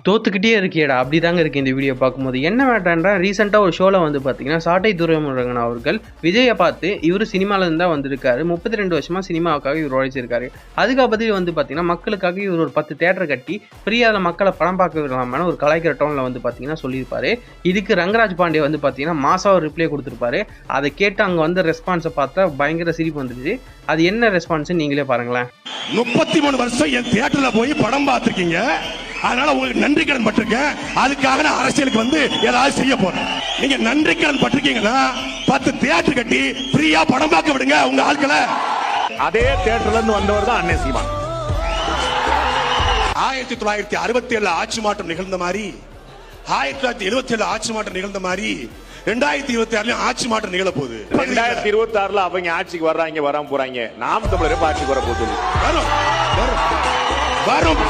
தோத்துக்கிட்டே இருக்கியடா அப்படிதாங்க இருக்கு இந்த வீடியோ பார்க்கும்போது. என்ன மேட்டர்ன்றா ரீசெண்டாக ஒரு ஷோவில் வந்து பார்த்தீங்கன்னா சாட்டை துரைமுருகன் அவர்கள் விஜயை பார்த்து இவர் சினிமாவிலேருந்து தான் வந்திருக்காரு, 32 வருஷமாக சினிமாவுக்காக இவர் உழைச்சிருக்காரு, அதுக்கப்புறம் வந்து பார்த்தீங்கன்னா மக்களுக்காக இவர் ஒரு 10 தேட்டர் கட்டி ஃப்ரீயாக மக்களை படம் பார்க்க விடலாமான ஒரு கலாய்க்கிற டோனில் வந்து பார்த்தீங்கன்னா சொல்லியிருப்பாரு. இதுக்கு ரங்கராஜ் பாண்டே வந்து பார்த்தீங்கன்னா மாசாக ஒரு ரிப்ளை கொடுத்துருப்பாரு. அதை கேட்டு அங்கே வந்து ரெஸ்பான்ஸை பார்த்தா பயங்கர சிரிப்பு வந்துடுச்சு. அது என்ன ரெஸ்பான்ஸ் நீங்களே பாருங்களேன். 33 வருஷம் என் தியேட்டர்ல போய் படம் பார்த்துருக்கீங்க, அதனால உங்களுக்கு நன்றி கடன் பட்டிருக்கேன். அதுக்காக நான் அரசியலுக்கு வந்து ஏதாவது செய்ய போறேன். நீங்க நன்றி கடன் பட்டிருக்கீங்கன்னா 10 தியேட்டர் கட்டி ஃப்ரீயா படம் பார்க்க விடுங்க உங்க ஆட்களை. அதே தியேட்டர்ல இருந்து வந்தவர் தான் அண்ணன் சீமான். 1967 ஆட்சி மாற்றம் நிகழ்ந்த மாதிரி, 1977 ஆட்சி மாற்றம் நிகழ்ந்த மாதிரி 2026 ஆட்சி மாற்றம் நிகழ போகுது. 2026 அவங்க ஆட்சிக்கு வர்றாங்க, வராம போறாங்க. நாம் தமிழர் ஆட்சிக்கு வர போகுது. வரும்